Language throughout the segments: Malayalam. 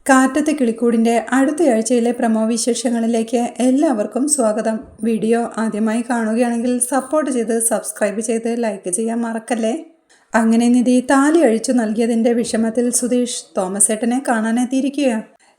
കാറ്റത്തെ കിളിക്കൂടിൻ്റെ അടുത്തയാഴ്ചയിലെ പ്രമോ വിശേഷങ്ങളിലേക്ക് എല്ലാവർക്കും സ്വാഗതം. വീഡിയോ ആദ്യമായി കാണുകയാണെങ്കിൽ സപ്പോർട്ട് ചെയ്ത് സബ്സ്ക്രൈബ് ചെയ്ത് ലൈക്ക് ചെയ്യാൻ മറക്കല്ലേ. അങ്ങനെ നിധി താലി അഴിച്ചു നൽകിയതിൻ്റെ വിഷമത്തിൽ സുധീഷ് തോമസ് ഏട്ടനെ കാണാനെത്തിയിരിക്കുക.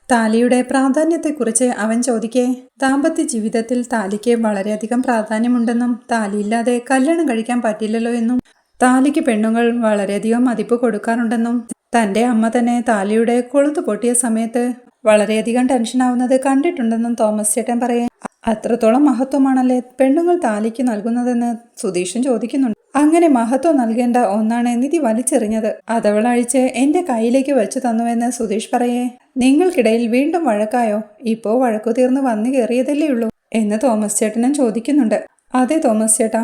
താലിയുടെ പ്രാധാന്യത്തെക്കുറിച്ച് അവൻ ചോദിക്കേ, ദാമ്പത്യ ജീവിതത്തിൽ താലിക്ക് വളരെയധികം പ്രാധാന്യമുണ്ടെന്നും താലിയില്ലാതെ കല്യാണം കഴിക്കാൻ പറ്റില്ലല്ലോ എന്നും താലിക്ക് പെണ്ണുങ്ങൾ വളരെയധികം മതിപ്പ് കൊടുക്കാറുണ്ടെന്നും തൻ്റെ അമ്മ തന്നെ താലിയുടെ കൊളുത്തു പൊട്ടിയ സമയത്ത് വളരെയധികം ടെൻഷനാവുന്നത് കണ്ടിട്ടുണ്ടെന്നും തോമസ് ചേട്ടൻ പറയേ, അത്രത്തോളം മഹത്വമാണല്ലേ പെണ്ണുങ്ങൾ താലിക്ക് നൽകുന്നതെന്ന് സുധീഷും ചോദിക്കുന്നുണ്ട്. അങ്ങനെ മഹത്വം നൽകേണ്ട ഒന്നാണ് നിധി വലിച്ചെറിഞ്ഞത്. അതവൾ അഴിച്ച് എൻ്റെ കയ്യിലേക്ക് വെച്ചു തന്നുവെന്ന് സുധീഷ് പറയേ, നിങ്ങൾക്കിടയിൽ വീണ്ടും വഴക്കായോ? ഇപ്പോൾ വഴക്കു തീർന്ന് വന്നു കയറിയതല്ലേ ഉള്ളൂ എന്ന് തോമസ് ചേട്ടനും ചോദിക്കുന്നുണ്ട്. അതെ തോമസ് ചേട്ടാ,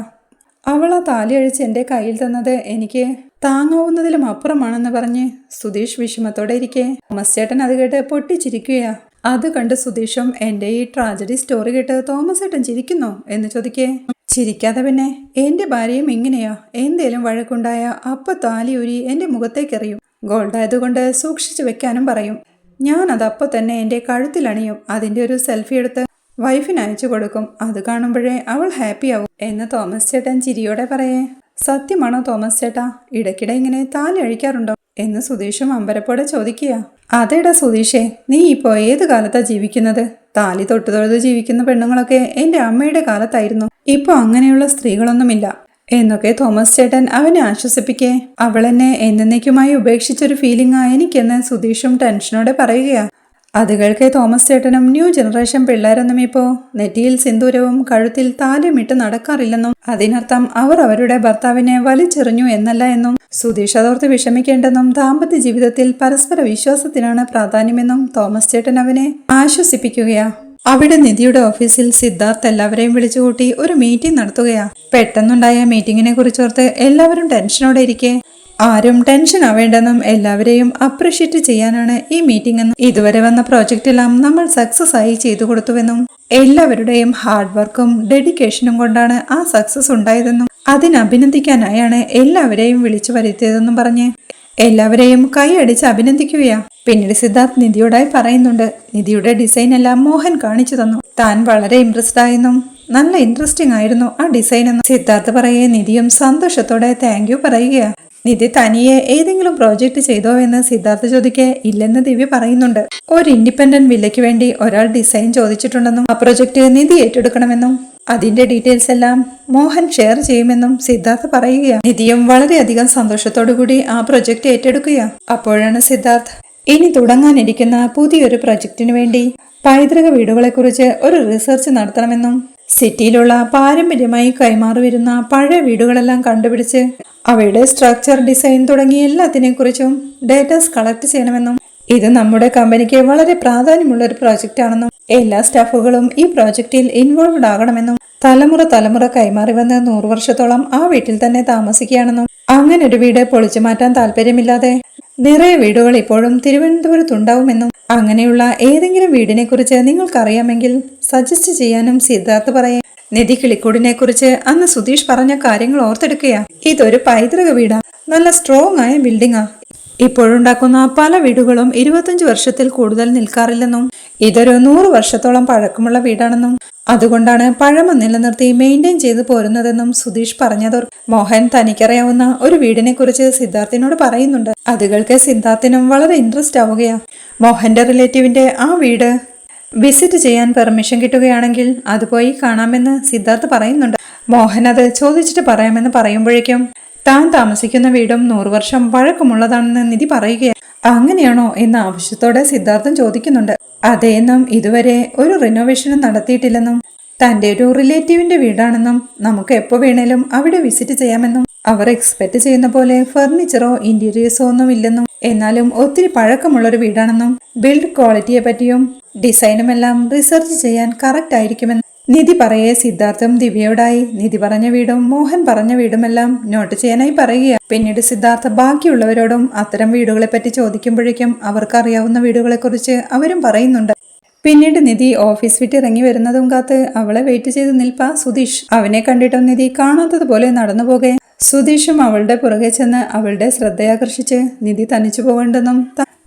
അവൾ ആ താലി അഴിച്ച് എൻ്റെ കയ്യിൽ തന്നത് എനിക്ക് താങ്ങാവുന്നതിലും അപ്പുറമാണെന്ന് പറഞ്ഞ് സുധീഷ് വിഷമത്തോടെ ഇരിക്കെ തോമസ് ചേട്ടൻ അത് കേട്ട് പൊട്ടിച്ചിരിക്കുകയാ. അത് കണ്ട് സുധീഷും എൻ്റെ ഈ ട്രാജഡി സ്റ്റോറി കേട്ട് തോമസ് ഏട്ടൻ ചിരിക്കുന്നോ എന്ന് ചോദിക്കേ, ചിരിക്കാതെ പിന്നെ എൻ്റെ ഭാര്യയും ഇങ്ങനെയാ, എന്തേലും വഴക്കുണ്ടായ അപ്പ താലി ഊരി എൻ്റെ മുഖത്തേക്കെറിയും. ഗോൾഡായതുകൊണ്ട് സൂക്ഷിച്ചു വെക്കാനും പറയും. ഞാനത് അപ്പോൾ തന്നെ എൻ്റെ കഴുത്തിലണിയും. അതിൻ്റെ ഒരു സെൽഫി എടുത്ത് വൈഫിന് അയച്ചു കൊടുക്കും. അത് കാണുമ്പോഴേ അവൾ ഹാപ്പിയാവും എന്ന് തോമസ് ചേട്ടൻ ചിരിയോടെ പറയേ. സത്യമാണോ തോമസ് ചേട്ടാ, ഇടയ്ക്കിടെ ഇങ്ങനെ താലി അഴിക്കാറുണ്ടോ എന്ന് സുധീഷും അമ്പരപ്പോടെ ചോദിക്കുക. അതേടാ സുധീഷേ, നീ ഇപ്പോൾ ഏത് കാലത്താ ജീവിക്കുന്നത്? താലി തൊട്ടുതൊഴുത് ജീവിക്കുന്ന പെണ്ണുങ്ങളൊക്കെ എൻ്റെ അമ്മയുടെ കാലത്തായിരുന്നു. ഇപ്പോൾ അങ്ങനെയുള്ള സ്ത്രീകളൊന്നുമില്ല എന്നൊക്കെ തോമസ് ചേട്ടൻ അവനെ ആശ്വസിപ്പിക്കേ. അവളെന്നെ എന്നേക്കുമായി ഉപേക്ഷിച്ചൊരു ഫീലിംഗാ എനിക്കെന്ന് സുധീഷും ടെൻഷനോടെ പറയുകയാ. അത് കേൾക്കെ തോമസ് ചേട്ടനും ന്യൂ ജനറേഷൻ പിള്ളേരൊന്നും ഇപ്പോൾ നെറ്റിയിൽ സിന്ദൂരവും കഴുത്തിൽ താലിയും ഇട്ട് നടക്കാറില്ലെന്നും അതിനർത്ഥം അവർ അവരുടെ ഭർത്താവിനെ വലിച്ചെറിഞ്ഞു എന്നല്ല എന്നും സുധീഷ് അതോർത്ത് വിഷമിക്കേണ്ടെന്നും ദാമ്പത്യ ജീവിതത്തിൽ പരസ്പര വിശ്വാസത്തിനാണ് പ്രാധാന്യമെന്നും തോമസ് ചേട്ടൻ അവനെ ആശ്വസിപ്പിക്കുകയാ. അവിടെ നിധിയുടെ ഓഫീസിൽ സിദ്ധാർത്ഥ് എല്ലാവരെയും വിളിച്ചുകൂട്ടി ഒരു മീറ്റിംഗ് നടത്തുകയാ. പെട്ടെന്നുണ്ടായ മീറ്റിങ്ങിനെ കുറിച്ചോർത്ത് എല്ലാവരും ടെൻഷനോടെ ഇരിക്കെ, ആരും ടെൻഷൻ ആവേണ്ടെന്നും എല്ലാവരെയും അപ്രീഷിയേറ്റ് ചെയ്യാനാണ് ഈ മീറ്റിംഗ് എന്നും ഇതുവരെ വന്ന പ്രോജക്റ്റെല്ലാം നമ്മൾ സക്സസ് ആയി ചെയ്തു കൊടുത്തുവെന്നും എല്ലാവരുടെയും ഹാർഡ് വർക്കും ഡെഡിക്കേഷനും കൊണ്ടാണ് ആ സക്സസ് ഉണ്ടായതെന്നും അതിനഭിനന്ദിക്കാനായാണ് എല്ലാവരെയും വിളിച്ചു വരുത്തിയതെന്നും പറഞ്ഞ് എല്ലാവരെയും കൈയടിച്ച് അഭിനന്ദിക്കുകയാ. പിന്നീട് സിദ്ധാർത്ഥ് നിധിയോടായി പറയുന്നുണ്ട്, നിധിയുടെ ഡിസൈൻ എല്ലാം മോഹൻ കാണിച്ചു തന്നു. താൻ വളരെ ഇംപ്രസ്ഡ് ആയെന്നും നല്ല ഇൻട്രസ്റ്റിംഗ് ആയിരുന്നു ആ ഡിസൈൻ എന്നും സിദ്ധാർത്ഥ് പറയേ. നിധിയും സന്തോഷത്തോടെ താങ്ക് യു പറയുകയാ. നിധി തനിയെ ഏതെങ്കിലും പ്രോജക്റ്റ് ചെയ്തോ എന്ന് സിദ്ധാർത്ഥ് ചോദിക്കേ, ഇല്ലെന്ന് ദിവ്യ പറയുന്നുണ്ട്. ഒരു ഇൻഡിപെൻഡന്റ് വില്ലയ്ക്ക് വേണ്ടി ഒരാൾ ഡിസൈൻ ചോദിച്ചിട്ടുണ്ടെന്നും ആ പ്രൊജക്റ്റ് നിധി ഏറ്റെടുക്കണമെന്നും അതിന്റെ ഡീറ്റെയിൽസ് എല്ലാം മോഹൻ ഷെയർ ചെയ്യുമെന്നും സിദ്ധാർത്ഥ് പറയുകയാണ്. നിധിയും വളരെയധികം സന്തോഷത്തോടു കൂടി ആ പ്രൊജക്റ്റ് ഏറ്റെടുക്കുക. അപ്പോഴാണ് സിദ്ധാർത്ഥ് ഇനി തുടങ്ങാനിരിക്കുന്ന പുതിയൊരു പ്രൊജക്റ്റിന് വേണ്ടി പൈതൃക വീടുകളെക്കുറിച്ച് ഒരു റിസർച്ച് നടത്തണമെന്നും സിറ്റിയിലുള്ള പാരമ്പര്യമായി കൈമാറി വരുന്ന പഴയ വീടുകളെല്ലാം കണ്ടുപിടിച്ച് അവയുടെ സ്ട്രക്ചർ, ഡിസൈൻ തുടങ്ങിയ എല്ലാത്തിനെക്കുറിച്ചും ഡേറ്റാസ് കളക്ട് ചെയ്യണമെന്നും ഇത് നമ്മുടെ കമ്പനിക്ക് വളരെ പ്രാധാന്യമുള്ള ഒരു പ്രോജക്റ്റ് ആണെന്നും എല്ലാ സ്റ്റാഫുകളും ഈ പ്രോജക്റ്റിൽ ഇൻവോൾവ്ഡ് ആകണമെന്നും തലമുറ കൈമാറി വന്ന് 100 വർഷത്തോളം ആ വീട്ടിൽ തന്നെ താമസിക്കുകയാണെന്നും അങ്ങനെ ഒരു വീട് പൊളിച്ചു മാറ്റാൻ താല്പര്യമില്ലാതെ നിറയെ വീടുകൾ ഇപ്പോഴും തിരുവനന്തപുരത്തുണ്ടാവുമെന്നും അങ്ങനെയുള്ള ഏതെങ്കിലും വീടിനെ കുറിച്ച് നിങ്ങൾക്കറിയാമെങ്കിൽ സജസ്റ്റ് ചെയ്യാനും സിദ്ധാർത്ഥ് പറയേ. നിധി കിളിക്കൂടിനെ കുറിച്ച് അന്ന് സുധീഷ് പറഞ്ഞ കാര്യങ്ങൾ ഓർത്തെടുക്കുകയാ. ഇതൊരു പൈതൃക വീടാ, നല്ല സ്ട്രോങ് ആയ ബിൽഡിംഗാ. ഇപ്പോഴുണ്ടാക്കുന്ന പല വീടുകളും 25 വർഷത്തിൽ കൂടുതൽ നിൽക്കാറില്ലെന്നും ഇതൊരു 100 വർഷത്തോളം പഴക്കമുള്ള വീടാണെന്നും അതുകൊണ്ടാണ് പഴമ നിലനിർത്തി മെയിൻറ്റെയിൻ ചെയ്ത് പോരുന്നതെന്നും സുധീഷ് പറഞ്ഞതോർ മോഹൻ തനിക്കറിയാവുന്ന ഒരു വീടിനെ കുറിച്ച് സിദ്ധാർത്ഥിനോട് പറയുന്നുണ്ട്. അത് കേൾക്കെ സിദ്ധാർത്ഥിനും വളരെ ഇൻട്രസ്റ്റ് ആവുകയാ. മോഹന്റെ റിലേറ്റീവിന്റെ ആ വീട് വിസിറ്റ് ചെയ്യാൻ പെർമിഷൻ കിട്ടുകയാണെങ്കിൽ അത് പോയി കാണാമെന്ന് സിദ്ധാർത്ഥ് പറയുന്നുണ്ട്. മോഹൻ അത് ചോദിച്ചിട്ട് പറയാമെന്ന് പറയുമ്പോഴേക്കും താൻ താമസിക്കുന്ന വീടും 100 വർഷം പഴക്കമുള്ളതാണെന്ന് നിധി പറയുകയാണ്. അങ്ങനെയാണോ എന്ന ആവശ്യത്തോടെ സിദ്ധാർത്ഥം ചോദിക്കുന്നുണ്ട്. അതേന്നും ഇതുവരെ ഒരു റിനോവേഷനും നടത്തിയിട്ടില്ലെന്നും തൻ്റെ ഒരു റിലേറ്റീവിന്റെ വീടാണെന്നും നമുക്ക് എപ്പോൾ വേണേലും അവിടെ വിസിറ്റ് ചെയ്യാമെന്നും അവർ എക്സ്പെക്ട് ചെയ്യുന്ന പോലെ ഫർണിച്ചറോ ഇന്റീരിയേഴ്സോ ഒന്നും ഇല്ലെന്നും എന്നാലും ഒത്തിരി പഴക്കമുള്ളൊരു വീടാണെന്നും ബിൽഡ് ക്വാളിറ്റിയെ പറ്റിയും ഡിസൈനുമെല്ലാം റിസർച്ച് ചെയ്യാൻ കറക്റ്റ് ആയിരിക്കുമെന്നും നിധി പറയെ സിദ്ധാർത്ഥം ദിവ്യയോടായി നിധി പറഞ്ഞ വീടും മോഹൻ പറഞ്ഞ വീടുമെല്ലാം നോട്ട് ചെയ്യാനായി പറയുക. പിന്നീട് സിദ്ധാർത്ഥ ബാക്കിയുള്ളവരോടും അത്തരം വീടുകളെ പറ്റി ചോദിക്കുമ്പോഴേക്കും അവർക്കറിയാവുന്ന വീടുകളെ കുറിച്ച് അവരും പറയുന്നുണ്ട്. പിന്നീട് നിധി ഓഫീസ് വിട്ട് ഇറങ്ങി വരുന്നതും കാത്ത് അവളെ വെയിറ്റ് ചെയ്ത് നിൽപ്പാ സുധീഷ്. അവനെ കണ്ടിട്ടും നിധി കാണാത്തതുപോലെ നടന്നു പോകെ സുധീഷും അവളുടെ പുറകെ ചെന്ന് അവളുടെ ശ്രദ്ധയാകർഷിച്ച് നിധി തനിച്ചു പോകണ്ടെന്നും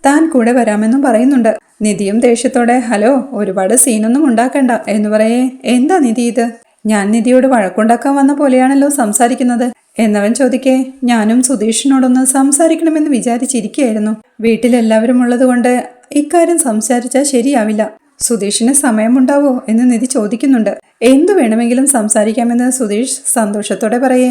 താൻ കൂടെ വരാമെന്നും പറയുന്നുണ്ട്. നിധിയും ദേഷ്യത്തോടെ ഹലോ ഒരുപാട് സീനൊന്നും ഉണ്ടാക്കണ്ട എന്ന് പറയേ. എന്താ നിധി ഇത്? ഞാൻ നിധിയോട് വഴക്കുണ്ടാക്കാൻ വന്ന പോലെയാണല്ലോ സംസാരിക്കുന്നത് എന്നവൻ ചോദിക്കേ. ഞാനും സുധീഷിനോടൊന്ന് സംസാരിക്കണമെന്ന് വിചാരിച്ചിരിക്കുകയായിരുന്നു. വീട്ടിലെല്ലാവരും ഉള്ളതുകൊണ്ട് ഇക്കാര്യം സംസാരിച്ചാൽ ശരിയാവില്ല. സുധീഷിന് സമയമുണ്ടാവോ എന്ന് നിധി ചോദിക്കുന്നുണ്ട്. എന്തു വേണമെങ്കിലും സംസാരിക്കാമെന്ന് സുധീഷ് സന്തോഷത്തോടെ പറയേ.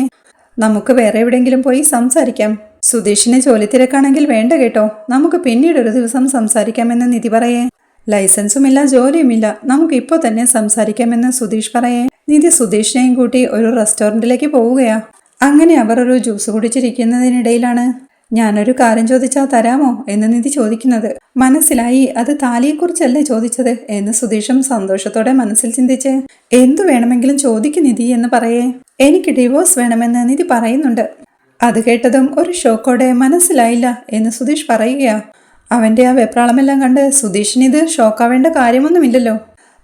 നമുക്ക് വേറെ എവിടെയെങ്കിലും പോയി സംസാരിക്കാം. സുധീഷിന് ജോലി തിരക്കാണെങ്കിൽ വേണ്ട കേട്ടോ, നമുക്ക് പിന്നീട് ഒരു ദിവസം സംസാരിക്കാമെന്ന് നിധി പറയേ. ലൈസൻസുമില്ല ജോലിയുമില്ല, നമുക്ക് ഇപ്പോൾ തന്നെ സംസാരിക്കാമെന്ന് സുധീഷ് പറയേ. നിധി സുധീഷിനെയും കൂട്ടി ഒരു റെസ്റ്റോറൻറ്റിലേക്ക് പോവുകയാ. അങ്ങനെ അവർ ഒരു ജ്യൂസ് കുടിച്ചിരിക്കുന്നതിനിടയിലാണ് ഞാനൊരു കാര്യം ചോദിച്ചാൽ തരാമോ എന്ന് നിധി ചോദിക്കുന്നത്. മനസ്സിലായി, അത് താലിയെക്കുറിച്ചല്ലേ ചോദിച്ചത് എന്ന് സുധീഷും സന്തോഷത്തോടെ മനസ്സിൽ ചിന്തിച്ച് എന്തു വേണമെങ്കിലും ചോദിക്കും നിധി എന്ന് പറയേ. എനിക്ക് ഡിവോഴ്സ് വേണമെന്ന് നിധി പറയുന്നുണ്ട്. അത് കേട്ടതും ഒരു ഷോക്കോടെ മനസ്സിലായില്ല എന്ന് സുധീഷ് പറയുകയാ. അവൻ്റെ ആ വെപ്രാളമെല്ലാം കണ്ട് സുധീഷിനിത് ഷോക്കാവേണ്ട കാര്യമൊന്നുമില്ലല്ലോ.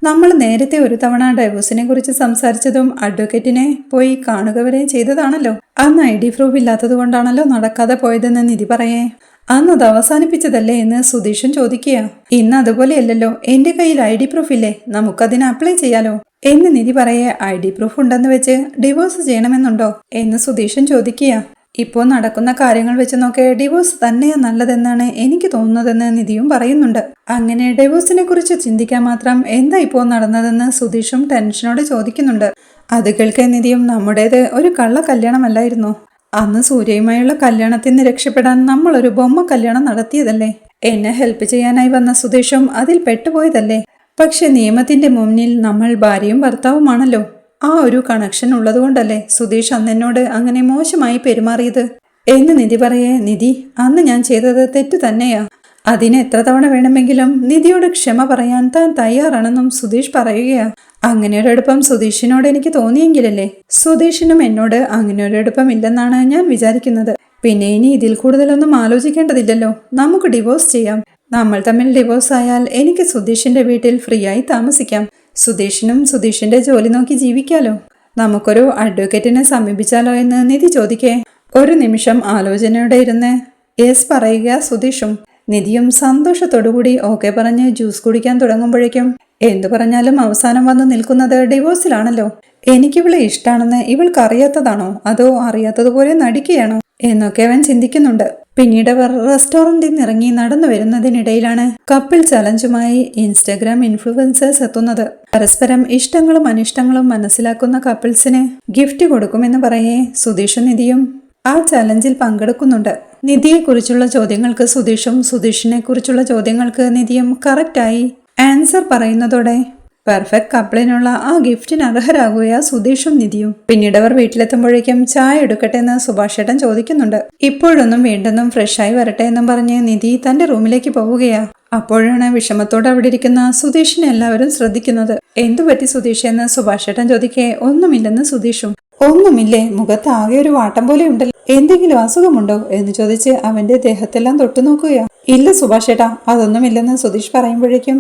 നമ്മൾ നേരത്തെ ഒരു തവണ ഡൈവോഴ്സിനെ കുറിച്ച് സംസാരിച്ചതും അഡ്വക്കേറ്റിനെ പോയി കാണുക വരെ ചെയ്തതാണല്ലോ. അന്ന് ID പ്രൂഫ് ഇല്ലാത്തത് കൊണ്ടാണല്ലോ നടക്കാതെ പോയതെന്ന് നിധി പറയേ. അന്നത് അവസാനിപ്പിച്ചതല്ലേ എന്ന് സുധീഷും ചോദിക്കുക. ഇന്ന് അതുപോലെയല്ലല്ലോ, എൻ്റെ കയ്യിൽ ID പ്രൂഫ് ഇല്ലേ, നമുക്കതിന് അപ്ലൈ ചെയ്യാലോ എന്ന് നിധി പറയേ. ID പ്രൂഫ് ഉണ്ടെന്ന് വെച്ച് ഡിവോഴ്സ് ചെയ്യണമെന്നുണ്ടോ എന്ന് സുധീഷും ചോദിക്കുക. ഇപ്പോൾ നടക്കുന്ന കാര്യങ്ങൾ വെച്ച് നോക്കെ ഡിവോഴ്സ് തന്നെയാ നല്ലതെന്നാണ് എനിക്ക് തോന്നുന്നതെന്ന് നിധിയും പറയുന്നുണ്ട്. അങ്ങനെ ഡിവോഴ്സിനെ കുറിച്ച് ചിന്തിക്കാൻ മാത്രം എന്താ ഇപ്പോൾ നടന്നതെന്ന് സുധീഷും ടെൻഷനോടെ ചോദിക്കുന്നുണ്ട്. അത് കേൾക്കാൻ നിധിയും നമ്മുടേത് ഒരു കള്ള കല്യാണമല്ലായിരുന്നു. അന്ന് സൂര്യയുമായുള്ള കല്യാണത്തിൽ നിന്ന് രക്ഷപ്പെടാൻ നമ്മളൊരു ബൊമ്മ കല്യാണം നടത്തിയതല്ലേ. എന്നെ ഹെൽപ്പ് ചെയ്യാനായി വന്ന സുധീഷും അതിൽ പെട്ടുപോയതല്ലേ. പക്ഷെ നിയമത്തിന്റെ മുന്നിൽ നമ്മൾ ഭാര്യയും ഭർത്താവുമാണല്ലോ. ആ ഒരു കണക്ഷൻ ഉള്ളതുകൊണ്ടല്ലേ സുധീഷ് അന്നെന്നോട് അങ്ങനെ മോശമായി പെരുമാറിയത് എന്ന് നിധി പറയേ. നിധി, അന്ന് ഞാൻ ചെയ്തത് തെറ്റു തന്നെയാ. അതിന് എത്ര തവണ വേണമെങ്കിലും നിധിയോട് ക്ഷമ പറയാൻ താൻ തയ്യാറാണെന്നും സുധീഷ് പറയുകയാ. അങ്ങനെ ഒരടുപ്പം സുധീഷിനോട് എനിക്ക് തോന്നിയെങ്കിലല്ലേ. സുധീഷിനും എന്നോട് അങ്ങനെ ഒരടുപ്പം ഇല്ലെന്നാണ് ഞാൻ വിചാരിക്കുന്നത്. പിന്നെ ഇനി ഇതിൽ കൂടുതലൊന്നും ആലോചിക്കേണ്ടതില്ലല്ലോ. നമുക്ക് ഡിവോഴ്സ് ചെയ്യാം. നമ്മൾ തമ്മിൽ ഡിവോഴ്സ് ആയാൽ എനിക്ക് സുധീഷിന്റെ വീട്ടിൽ ഫ്രീ ആയി താമസിക്കാം. സുധീഷിനും സുധീഷിന്റെ ജോലി നോക്കി ജീവിക്കാലോ. നമുക്കൊരു അഡ്വക്കേറ്റിനെ സമീപിച്ചാലോ എന്ന് നിധി ചോദിക്കേ. ഒരു നിമിഷം ആലോചനയോടെ ഇരുന്ന് യെസ് പറയുക സുധീഷും. നിധിയും സന്തോഷത്തോടുകൂടി ഓക്കെ പറഞ്ഞ് ജ്യൂസ് കുടിക്കാൻ തുടങ്ങുമ്പോഴേക്കും എന്തു പറഞ്ഞാലും അവസാനം വന്ന് നിൽക്കുന്നത് ഡിവോഴ്സിലാണല്ലോ. എനിക്കിവളെ ഇഷ്ടാണെന്ന് ഇവൾക്ക് അറിയാത്തതാണോ അതോ അറിയാത്തതുപോലെ നടിക്കുകയാണോ എന്നൊക്കെ അവൻ ചിന്തിക്കുന്നുണ്ട്. പിന്നീട് അവർ റെസ്റ്റോറന്റിൽ നിന്ന് ഇറങ്ങി നടന്നു വരുന്നതിനിടയിലാണ് കപ്പിൾ ചലഞ്ചുമായി ഇൻസ്റ്റഗ്രാം ഇൻഫ്ലുവൻസേഴ്സ് എത്തുന്നത്. പരസ്പരം ഇഷ്ടങ്ങളും അനിഷ്ടങ്ങളും മനസ്സിലാക്കുന്ന കപ്പിൾസിന് ഗിഫ്റ്റ് കൊടുക്കുമെന്ന് പറയേ സുധീഷും നിധിയും ആ ചലഞ്ചിൽ പങ്കെടുക്കുന്നുണ്ട്. നിധിയെക്കുറിച്ചുള്ള ചോദ്യങ്ങൾക്ക് സുധീഷും സുധീഷിനെ കുറിച്ചുള്ള ചോദ്യങ്ങൾക്ക് നിധിയും കറക്റ്റായി ആൻസർ പറയുന്നതോടെ പെർഫെക്റ്റ് കപ്പിളിനുള്ള ആ ഗിഫ്റ്റിന് അർഹരാകുകയാ സുധീഷും നിധിയും. പിന്നീട് അവർ വീട്ടിലെത്തുമ്പോഴേക്കും ചായ എടുക്കട്ടെ എന്ന് സുഭാഷ് ഏട്ടൻ ചോദിക്കുന്നുണ്ട്. ഇപ്പോഴൊന്നും വേണ്ടെന്നും ഫ്രഷായി വരട്ടെ എന്നും പറഞ്ഞ് നിധി തന്റെ റൂമിലേക്ക് പോവുകയാ. അപ്പോഴാണ് വിഷമത്തോടെ അവിടെ ഇരിക്കുന്ന സുധീഷിനെ എല്ലാവരും ശ്രദ്ധിക്കുന്നത്. എന്തുപറ്റി സുധീഷ് എന്ന് സുഭാഷ് ഏട്ടൻ ചോദിക്കേ. ഒന്നുമില്ലെന്ന് സുധീഷും. ഒന്നുമില്ലേ, മുഖത്ത് ആകെ ഒരു വാട്ടം പോലെ ഉണ്ടല്ലോ, എന്തെങ്കിലും അസുഖമുണ്ടോ എന്ന് ചോദിച്ച് അവന്റെ ദേഹത്തെല്ലാം തൊട്ടു നോക്കുകയാ. ഇല്ല സുഭാഷ് ഏട്ടാ, അതൊന്നുമില്ലെന്ന് സുധീഷ് പറയുമ്പോഴേക്കും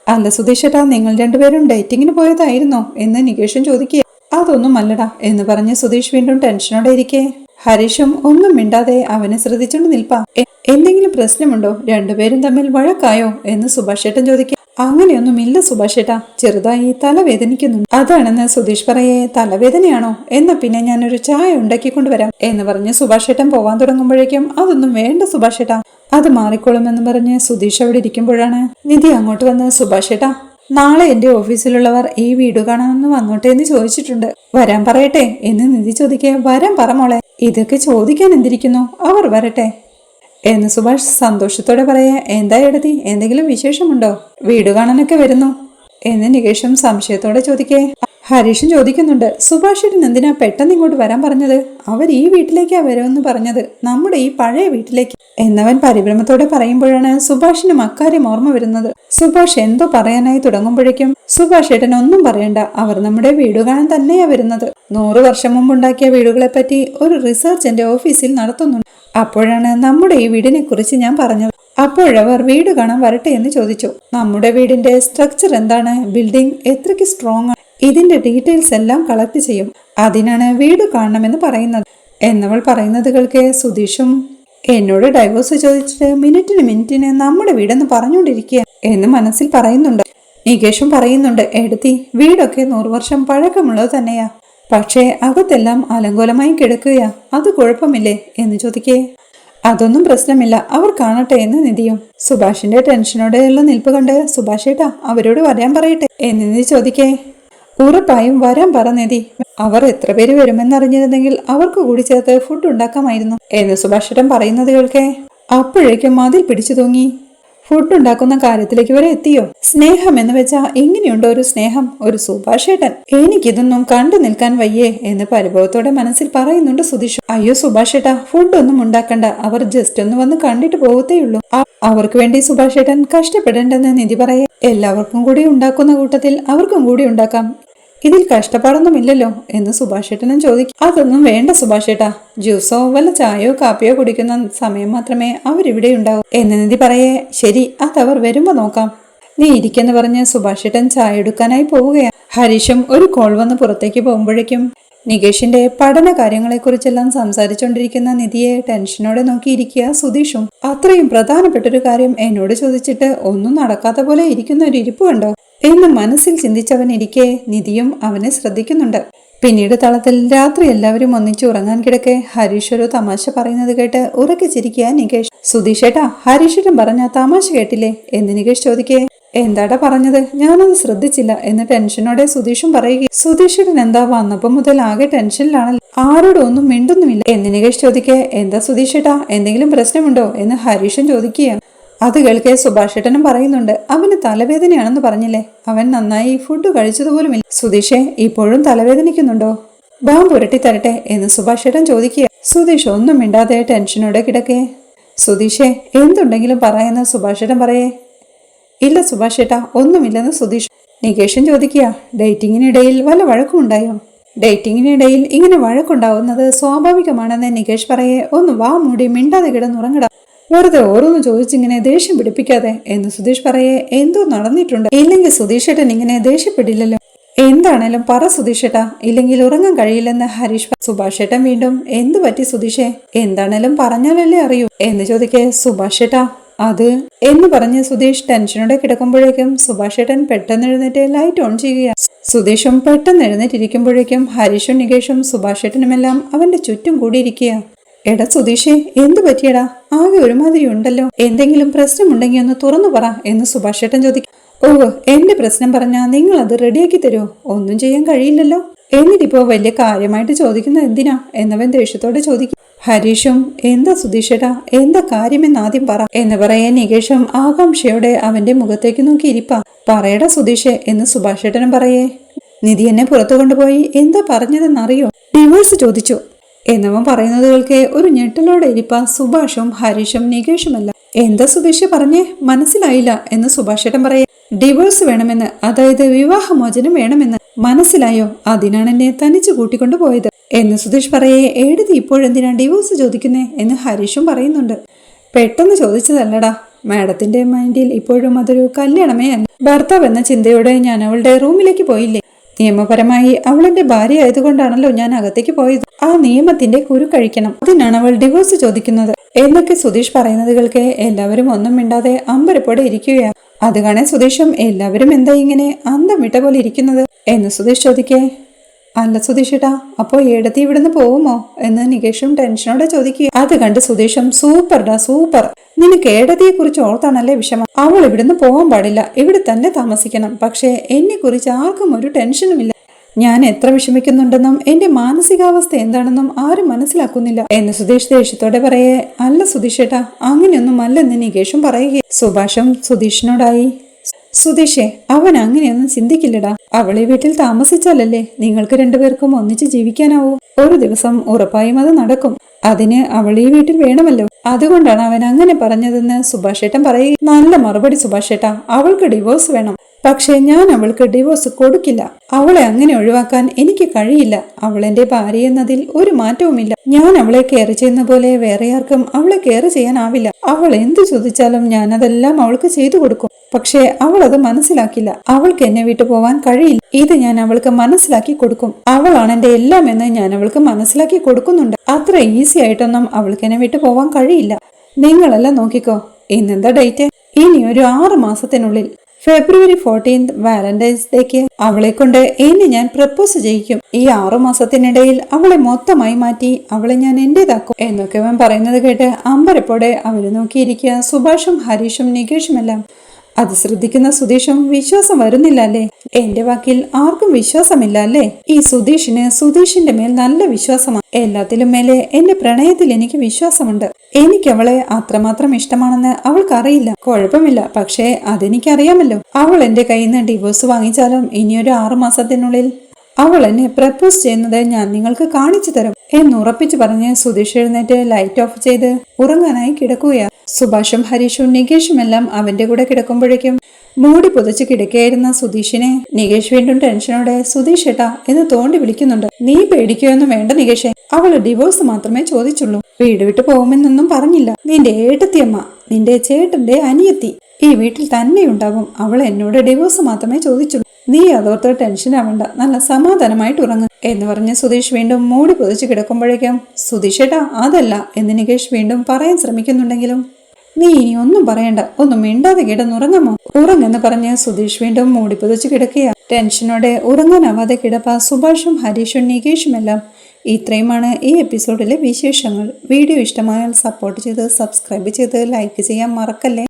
അല്ല സുധീഷ് ഏട്ടാ, നിങ്ങൾ രണ്ടുപേരും ഡേറ്റിങ്ങിന് പോയതായിരുന്നോ എന്ന് നികേഷും ചോദിക്കുക. അതൊന്നും അല്ലടാ എന്ന് പറഞ്ഞ് സുധീഷ് വീണ്ടും ടെൻഷനോടെ ഇരിക്കേ. ഹരീഷും ഒന്നും മിണ്ടാതെ അവനെ ശ്രദ്ധിച്ചുകൊണ്ട് നിൽപ്പാ. എന്തെങ്കിലും പ്രശ്നമുണ്ടോ, രണ്ടുപേരും തമ്മിൽ വഴക്കായോ എന്ന് സുഭാഷ് ഏട്ടൻ ചോദിക്കുക. അങ്ങനെയൊന്നുമില്ല സുഭാഷ് ഏട്ടാ, ചെറുതായി തലവേദനിക്കുന്നുണ്ട്, അതാണെന്ന് സുധീഷ് പറയേ. തലവേദനയാണോ, എന്നാ പിന്നെ ഞാനൊരു ചായ ഉണ്ടാക്കിക്കൊണ്ടുവരാം എന്ന് പറഞ്ഞ് സുഭാഷ് ഏട്ടൻ പോവാൻ തുടങ്ങുമ്പോഴേക്കും അതൊന്നും വേണ്ട സുഭാഷ് ഏട്ടാ, അത് മാറിക്കോളുമെന്ന് പറഞ്ഞ് സുധീഷ് അവിടെ ഇരിക്കുമ്പോഴാണ് നിധി അങ്ങോട്ട് വന്ന് സുഭാഷ് ഏട്ടാ, നാളെ എന്റെ ഓഫീസിലുള്ളവർ ഈ വീട് കാണാമെന്ന് വന്നോട്ടെ എന്ന് ചോദിച്ചിട്ടുണ്ട്, വരാൻ പറയട്ടെ എന്ന് നിധി ചോദിക്കേ. വരാൻ പറ മോളെ, ഇതൊക്കെ ചോദിക്കാൻ എന്തിരിക്കുന്നു, അവർ വരട്ടെ എന്ന് സുഭാഷ് സന്തോഷത്തോടെ പറയാ. എന്താ എടതി, എന്തെങ്കിലും വിശേഷമുണ്ടോ, വീട് കാണാനൊക്കെ വരുന്നു എന്ന് നികേഷും സംശയത്തോടെ ചോദിക്കേ. ഹരീഷും ചോദിക്കുന്നുണ്ട്, സുഭാഷിന് എന്തിനാ പെട്ടെന്ന് ഇങ്ങോട്ട് വരാൻ പറഞ്ഞത്, അവർ ഈ വീട്ടിലേക്കാ വരുമെന്ന് പറഞ്ഞത്, നമ്മുടെ ഈ പഴയ വീട്ടിലേക്ക് എന്നവൻ പരിഭ്രമത്തോടെ പറയുമ്പോഴാണ് സുഭാഷിനും അക്കാര്യം ഓർമ്മ വരുന്നത്. സുഭാഷ് എന്തോ പറയാനായി തുടങ്ങുമ്പോഴേക്കും സുഭാഷ് ഏട്ടൻ ഒന്നും പറയണ്ട, അവർ നമ്മുടെ വീട് കാണാൻ തന്നെയാ വരുന്നത്. 100 വർഷം മുമ്പുണ്ടാക്കിയ വീടുകളെ പറ്റി ഒരു റിസർച്ച് എന്റെ ഓഫീസിൽ നടത്തുന്നുണ്ട്. അപ്പോഴാണ് നമ്മുടെ ഈ വീടിനെ കുറിച്ച് ഞാൻ പറഞ്ഞത്. അപ്പോഴവർ വീട് കാണാൻ വരട്ടെ എന്ന് ചോദിച്ചു. നമ്മുടെ വീടിന്റെ സ്ട്രക്ചർ എന്താണ്, ബിൽഡിംഗ് എത്രയ്ക്ക് സ്ട്രോങ് ആണ്, ഇതിന്റെ ഡീറ്റെയിൽസ് എല്ലാം കളക്ട് ചെയ്യും, അതിനാണ് വീട് കാണണമെന്ന് പറയുന്നത് എന്നവൾ പറയുന്നത് കേൾക്കെ സുധീഷും എന്നോട് ഡൈവോഴ്സ് ചോദിച്ചിട്ട് മിനിറ്റിന് നമ്മുടെ വീടെന്ന് പറഞ്ഞുകൊണ്ടിരിക്കുക എന്ന് മനസ്സിൽ പറയുന്നുണ്ട്. നികേഷും പറയുന്നുണ്ട്, എടുത്തി വീടൊക്കെ 100 വർഷം പഴക്കമുള്ളത് തന്നെയാ, പക്ഷേ അകത്തെല്ലാം അലങ്കോലമായി കിടക്കുകയാ, അത് കുഴപ്പമില്ലേ എന്ന് ചോദിക്കേ. അതൊന്നും പ്രശ്നമില്ല, അവർ കാണട്ടെ എന്ന് നിധിയും. സുഭാഷിന്റെ ടെൻഷനോടെയുള്ള നിൽപ്പ് കണ്ട്, സുഭാഷേട്ടാ അവരോട് വരാൻ പറയട്ടെ എന്ന് നിധി ചോദിക്കേ. ഉറപ്പായും വരാൻ പറ നിധി, അവർ എത്ര പേര് വരുമെന്നറിഞ്ഞിരുന്നെങ്കിൽ അവർക്ക് കൂടി ചേർത്ത് ഫുഡ് ഉണ്ടാക്കാമായിരുന്നു എന്ന് സുഭാഷേട്ടൻ പറയുന്നത് കേൾക്കേ. അപ്പോഴേക്കും മതിൽ പിടിച്ചു തൂങ്ങി. ഫുഡ് ഉണ്ടാക്കുന്ന കാര്യത്തിലേക്ക് വരെ എത്തിയോ? സ്നേഹം എന്ന് വെച്ചാ എങ്ങനെയുണ്ടോ ഒരു സ്നേഹം, ഒരു സുഭാഷേട്ടൻ, എനിക്കിതൊന്നും കണ്ടു നിൽക്കാൻ വയ്യേ എന്ന് പരിഭവത്തോടെ മനസ്സിൽ പറയുന്നുണ്ട് സുധീഷ്. അയ്യോ സുഭാഷേട്ടാ, ഫുഡൊന്നും ഉണ്ടാക്കണ്ട, അവർ ജസ്റ്റ് ഒന്ന് വന്ന് കണ്ടിട്ട് പോകത്തേയുള്ളൂ, അവർക്ക് വേണ്ടി സുഭാഷേട്ടൻ കഷ്ടപ്പെടേണ്ടെന്ന് നിധി പറയേ. എല്ലാവർക്കും കൂടി ഉണ്ടാക്കുന്ന കൂട്ടത്തിൽ അവർക്കും കൂടി ഉണ്ടാക്കാം, ഇതിൽ കഷ്ടപ്പാടൊന്നുമില്ലല്ലോ എന്ന് സുഭാഷേട്ടനും ചോദിക്കും. അതൊന്നും വേണ്ട സുഭാഷേട്ടാ, ജ്യൂസോ വല്ല ചായയോ കാപ്പിയോ കുടിക്കുന്ന സമയം മാത്രമേ അവരിവിടെ ഉണ്ടാവൂ എന്ന് നിധി പറയേ. ശരി, അതവർ വരുമ്പോ നോക്കാം, നീ ഇരിക്കെന്ന് പറഞ്ഞ് സുഭാഷേട്ടൻ ചായ എടുക്കാനായി പോവുകയാണ്. ഹരീഷും ഒരു കോൾ വന്ന് പുറത്തേക്ക് പോകുമ്പോഴേക്കും നികേഷിന്റെ പഠന കാര്യങ്ങളെക്കുറിച്ചെല്ലാം സംസാരിച്ചുകൊണ്ടിരിക്കുന്ന നിധിയെ ടെൻഷനോടെ നോക്കിയിരിക്കുക സുധീഷും. അത്രയും പ്രധാനപ്പെട്ടൊരു കാര്യം എന്നോട് ചോദിച്ചിട്ട് ഒന്നും നടക്കാത്ത പോലെ ഇരിക്കുന്ന ഒരു ഇരിപ്പ് കണ്ടോ എന്ന് മനസ്സിൽ ചിന്തിച്ചവൻ ഇരിക്കെ നിധിയും അവനെ ശ്രദ്ധിക്കുന്നുണ്ട്. പിന്നീട് തളത്തിൽ രാത്രി എല്ലാവരും ഒന്നിച്ച് ഉറങ്ങാൻ കിടക്കെ ഹരീഷ് ഒരു തമാശ പറയുന്നത് കേട്ട് ഉറക്കെ ചിരിക്കുക നികേഷ്. സുധീഷേട്ടാ, ഹരീഷേട്ടൻ പറഞ്ഞ തമാശ കേട്ടില്ലേ എന്ന് നികേഷ് ചോദിക്കേ. എന്താടാ പറഞ്ഞത്, ഞാനത് ശ്രദ്ധിച്ചില്ല എന്ന് ടെൻഷനോടെ സുധീഷും പറയുക. സുധീഷേട്ടൻ എന്താ വന്നപ്പോ മുതൽ ആകെ ടെൻഷനിലാണല്ലോ, ആരോടും ഒന്നും മിണ്ടുന്നുമില്ല എന്ന് നികേഷ് ചോദിക്കേ. എന്താ സുധീഷേട്ടാ, എന്തെങ്കിലും പ്രശ്നമുണ്ടോ എന്ന് ഹരീഷും ചോദിക്കുകയാണ്. അത് കേൾക്കെ സുഭാഷേട്ടനും പറയുന്നുണ്ട്, അവന് തലവേദനയാണെന്ന് പറഞ്ഞില്ലേ, അവൻ നന്നായി ഫുഡ് കഴിച്ചതുപോലുമില്ല. സുധീഷെ, ഇപ്പോഴും തലവേദനിക്കുന്നുണ്ടോ? ബാം പുരട്ടി തരട്ടെ എന്ന് സുഭാഷേട്ടൻ ചോദിക്കുക. സുധീഷ് ഒന്നും മിണ്ടാതെ ടെൻഷനോടെ കിടക്കേ. സുധീഷെ, എന്തുണ്ടെങ്കിലും പറയാന്ന് സുഭാഷേട്ടൻ പറയേ. ഇല്ല സുഭാഷേട്ടാ, ഒന്നുമില്ലെന്ന് സുധീഷ്. നികേഷും ചോദിക്കുക, ഡേറ്റിങ്ങിനിടയിൽ വല്ല വഴക്കുമുണ്ടായോ? ഡേറ്റിങ്ങിനിടയിൽ ഇങ്ങനെ വഴക്കുണ്ടാവുന്നത് സ്വാഭാവികമാണെന്ന് നികേഷ് പറയേ. ഒന്ന് വാ മൂടി മിണ്ടാതെ കിടന്നുറങ്ങടാ, വെറുതെ ഓരോന്ന് ചോദിച്ചിങ്ങനെ ദേഷ്യം പിടിപ്പിക്കാതെ എന്ന് സുധീഷ് പറയേ. എന്തോ നടന്നിട്ടുണ്ട്, ഇല്ലെങ്കിൽ സുധീഷേട്ടൻ ഇങ്ങനെ ദേഷ്യപ്പെടില്ലല്ലോ, എന്താണേലും പറ സുധീഷേട്ടാ, ഇല്ലെങ്കിൽ ഉറങ്ങാൻ കഴിയില്ലെന്ന് ഹരീഷ്. സുഭാഷേട്ടൻ വീണ്ടും, എന്ത് പറ്റി സുധീഷേ, എന്താണേലും പറഞ്ഞാലല്ലേ അറിയൂ എന്ന് ചോദിക്കേ. സുഭാഷേട്ടാ അത് എന്ന് പറഞ്ഞ് സുധീഷ് ടെൻഷനോടെ കിടക്കുമ്പോഴേക്കും സുഭാഷേട്ടൻ പെട്ടെന്ന് എഴുന്നേറ്റ് ലൈറ്റ് ഓൺ ചെയ്യുകയാണ്. സുധീഷും പെട്ടെന്ന് എഴുന്നേറ്റിരിക്കുമ്പോഴേക്കും ഹരീഷും നികേഷും സുഭാഷേട്ടനുമെല്ലാം അവന്റെ ചുറ്റും കൂടിയിരിക്കുക. എടാ സുധീഷേ, എന്തു പറ്റിയടാ, ആകെ ഒരുമാതിരി ഉണ്ടല്ലോ, എന്തെങ്കിലും പ്രശ്നമുണ്ടെങ്കിൽ ഒന്ന് തുറന്നു പറ എന്ന് സുഭാഷേട്ടൻ ചോദിക്കും. ഓ, എന്റെ പ്രശ്നം പറഞ്ഞാ നിങ്ങൾ അത് റെഡിയാക്കി തരുമോ? ഒന്നും ചെയ്യാൻ കഴിയില്ലല്ലോ, എന്നിട്ടിപ്പോ വലിയ കാര്യമായിട്ട് ചോദിക്കുന്നത് എന്തിനാ എന്നവൻ ദേഷ്യത്തോടെ ചോദിക്കും. ഹരീഷും, എന്താ സുധീഷേട്ടാ, എന്താ കാര്യമെന്ന് ആദ്യം പറ എന്ന് പറയാൻ നികേഷും ആകാംക്ഷയോടെ അവന്റെ മുഖത്തേക്ക് നോക്കി ഇരിപ്പാ. പറയടാ സുധീഷേ എന്ന് സുഭാഷേട്ടനും പറയേ. നിധി എന്നെ പുറത്തു കൊണ്ടുപോയി എന്താ പറഞ്ഞതെന്നറിയോ? ഡിവോഴ്സ് ചോദിച്ചു എന്നവൻ പറയുന്നതുകൾക്ക് ഒരു ഞെട്ടലോടെ ഇരിപ്പ സുഭാഷും ഹരീഷും നികേഷുമല്ല. എന്താ സുധീഷ് പറഞ്ഞേ, മനസ്സിലായില്ല എന്ന് സുഭാഷേട്ടൻ പറയേ. ഡിവോഴ്സ് വേണമെന്ന്, അതായത് വിവാഹമോചനം വേണമെന്ന്, മനസ്സിലായോ? അതിനാണ് എന്നെ തനിച്ചു കൂട്ടിക്കൊണ്ടു പോയത് എന്ന് സുധീഷ് പറയേ. എഴുതി ഇപ്പോഴെന്തിനാ ഡിവോഴ്സ് ചോദിക്കുന്നേ എന്ന് ഹരീഷും പറയുന്നുണ്ട്. പെട്ടെന്ന് ചോദിച്ചതല്ലടാ, മാഡത്തിന്റെ മൈൻഡിൽ ഇപ്പോഴും അതൊരു കല്യാണമേ അല്ല, ഭർത്താവ് എന്ന ചിന്തയോടെ ഞാൻ അവളുടെ റൂമിലേക്ക് പോയില്ലേ. നിയമപരമായി അവളെന്റെ ഭാര്യ ആയതുകൊണ്ടാണല്ലോ ഞാൻ അകത്തേക്ക് പോയത്. ആ നിയമത്തിന്റെ കുരു കഴിക്കണം, അതിനാണ് അവൾ ഡിവോഴ്സ് ചോദിക്കുന്നത് എന്നൊക്കെ സുധീഷ് പറയുന്നത് കേൾക്കെ എല്ലാവരും ഒന്നും മിണ്ടാതെ അമ്പരപ്പോടെ ഇരിക്കുകയാണ്. അത് കാണേ സുധീഷും, എല്ലാവരും എന്താ ഇങ്ങനെ അന്തം വിട്ട പോലെ ഇരിക്കുന്നത് എന്ന് സുധീഷ് ചോദിക്കേ. അല്ല സുധീഷേട്ടാ, അപ്പോ ഏടത്തി ഇവിടുന്ന് പോവുമോ എന്ന് നികേഷും ടെൻഷനോടെ ചോദിക്കുക. അത് കണ്ട് സുധീഷും, സൂപ്പർഡാ സൂപ്പർ, നിനക്ക് ഏടത്തിയെ കുറിച്ച് ഓർത്താണല്ലേ വിഷമം. അവൾ ഇവിടുന്ന് പോകാൻ പാടില്ല, ഇവിടെ തന്നെ താമസിക്കണം. പക്ഷേ എന്നെ കുറിച്ച് ആർക്കും ഒരു ടെൻഷനുമില്ല. ഞാൻ എത്ര വിഷമിക്കുന്നുണ്ടെന്നും എന്റെ മാനസികാവസ്ഥ എന്താണെന്നും ആരും മനസ്സിലാക്കുന്നില്ല എന്ന് സുധീഷ് ദേഷ്യത്തോടെ പറയേ. അല്ല സുധീഷേട്ടാ, അങ്ങനെയൊന്നും അല്ലെന്ന് നികേഷും പറയുക. സുഭാഷും സുധീഷിനോടായി, സുധീഷേ, അവൻ അങ്ങനെയൊന്നും ചിന്തിക്കില്ലടാ, അവളെ വീട്ടിൽ താമസിച്ചാലല്ലേ നിങ്ങൾക്ക് രണ്ടുപേർക്കും ഒന്നിച്ച് ജീവിക്കാനാവൂ. ഒരു ദിവസം ഉറപ്പായും അത് നടക്കും, അതിന് അവൾ ഈ വീട്ടിൽ വേണമല്ലോ, അതുകൊണ്ടാണ് അവൻ അങ്ങനെ പറഞ്ഞതെന്ന് സുഭാഷേട്ടൻ പറയുക. നല്ല മറുപടി സുഭാഷേട്ടാ, അവൾക്ക് ഡിവോഴ്സ് വേണം, പക്ഷേ ഞാൻ അവൾക്ക് ഡിവോഴ്സ് കൊടുക്കില്ല. അവളെ അങ്ങനെ ഒഴിവാക്കാൻ എനിക്ക് കഴിയില്ല. അവൾ എന്റെ ഭാര്യ എന്നതിൽ ഒരു മാറ്റവുമില്ല. ഞാൻ അവളെ കെയർ ചെയ്യുന്ന പോലെ വേറെ ആർക്കും അവളെ കെയർ ചെയ്യാനാവില്ല. അവൾ എന്ത് ചോദിച്ചാലും ഞാൻ അതെല്ലാം അവൾക്ക് ചെയ്തു കൊടുക്കും പക്ഷേ അവൾ അത് മനസ്സിലാക്കില്ല. അവൾക്ക് എന്നെ വിട്ടു പോവാൻ കഴിയില്ല. ഇത് ഞാൻ അവൾക്ക് മനസ്സിലാക്കി കൊടുക്കും. അവളാണ് എന്റെ എല്ലാം എന്ന് ഞാൻ അവൾക്ക് മനസ്സിലാക്കി കൊടുക്കുന്നുണ്ട്. അത്ര ഈസി ആയിട്ടൊന്നും അവൾക്ക് എന്നെ വിട്ടു പോവാൻ കഴിയില്ല. നിങ്ങളെല്ലാം നോക്കിക്കോ. ഇന്നെന്താ ഡേറ്റ്? ഇനി ഒരു 6 മാസത്തിനുള്ളിൽ ഫെബ്രുവരി 14 വാലന്റൈൻസ് ഡേക്ക് അവളെ കൊണ്ട് ഇനി ഞാൻ പ്രപ്പോസ് ചെയ്യിക്കും. ഈ 6 മാസത്തിനിടയിൽ അവളെ മൊത്തമായി മാറ്റി അവളെ ഞാൻ എന്റേതാക്കും എന്നൊക്കെ അവൻ പറയുന്നത് കേട്ട് അമ്പരപ്പോടെ അവര് നോക്കിയിരിക്കുക സുഭാഷും ഹരീഷും നികേഷും എല്ലാം. അത് ശ്രദ്ധിക്കുന്ന സുധീഷും വിശ്വാസം വരുന്നില്ല അല്ലേ? എന്റെ വാക്കിൽ ആർക്കും വിശ്വാസമില്ല അല്ലേ? ഈ സുധീഷിന് സുധീഷിന്റെ മേൽ നല്ല വിശ്വാസമാണ്. എല്ലാത്തിലും മേലെ എന്റെ പ്രണയത്തിൽ എനിക്ക് വിശ്വാസമുണ്ട്. എനിക്ക് അവളെ അത്രമാത്രം ഇഷ്ടമാണെന്ന് അവൾക്കറിയില്ല. കുഴപ്പമില്ല, പക്ഷേ അതെനിക്കറിയാമല്ലോ. അവൾ എന്റെ കയ്യിൽ നിന്ന് ഡിവോഴ്സ് വാങ്ങിച്ചാലും ഇനിയൊരു 6 മാസത്തിനുള്ളിൽ അവൾ എന്നെ പ്രപ്പോസ് ചെയ്യുന്നത് ഞാൻ നിങ്ങൾക്ക് കാണിച്ചു തരും എന്നുറപ്പിച്ചു പറഞ്ഞ് സുധീഷ് എഴുന്നേറ്റ് ലൈറ്റ് ഓഫ് ചെയ്ത് ഉറങ്ങാനായി കിടക്കുകയാണ്. സുഭാഷും ഹരീഷും നികേഷും എല്ലാം അവന്റെ കൂടെ കിടക്കുമ്പോഴേക്കും മൂടി പുതച്ച് കിടക്കുകയായിരുന്ന സുധീഷിനെ നികേഷ് വീണ്ടും ടെൻഷനോടെ സുധീഷ് ഏട്ടാ എന്ന് തോണ്ടി വിളിക്കുന്നുണ്ട്. നീ പേടിക്കുകയൊന്നും വേണ്ട നികേഷേ, അവള് ഡിവോഴ്സ് മാത്രമേ ചോദിച്ചുള്ളൂ. വീട് വിട്ടു പോകുമെന്നൊന്നും പറഞ്ഞില്ല. നിന്റെ ഏട്ടത്തിയമ്മ, നിന്റെ ചേട്ടന്റെ അനിയത്തി ഈ വീട്ടിൽ തന്നെ ഉണ്ടാകും. അവൾ എന്നോട് ഡിവോഴ്സ് മാത്രമേ ചോദിച്ചുള്ളൂ. നീ അതോർത്ത് ടെൻഷൻ ആവണ്ട, നല്ല സമാധാനമായിട്ട് ഉറങ്ങും എന്ന് പറഞ്ഞ് സുധീഷ് വീണ്ടും മൂടി പൊതിച്ച് കിടക്കുമ്പോഴേക്കും സുധീഷ് ഏട്ടാ അതല്ല എന്ന് നികേഷ് വീണ്ടും പറയാൻ ശ്രമിക്കുന്നുണ്ടെങ്കിലും നീ ഇനി ഒന്നും പറയണ്ട, ഒന്നും മിണ്ടാതെ കിടന്നുറങ്ങാമോ? ഉറങ്ങെന്ന് പറഞ്ഞ് സുധീഷ് വീണ്ടും മൂടി പൊതിച്ച് കിടക്കുക. ടെൻഷനോടെ ഉറങ്ങാനാവാതെ കിടപ്പ സുഭാഷും ഹരീഷും നികേഷുമെല്ലാം. ഇത്രയുമാണ് ഈ എപ്പിസോഡിലെ വിശേഷങ്ങൾ. വീഡിയോ ഇഷ്ടമായാൽ സപ്പോർട്ട് ചെയ്ത് സബ്സ്ക്രൈബ് ചെയ്ത് ലൈക്ക് ചെയ്യാൻ മറക്കല്ലേ.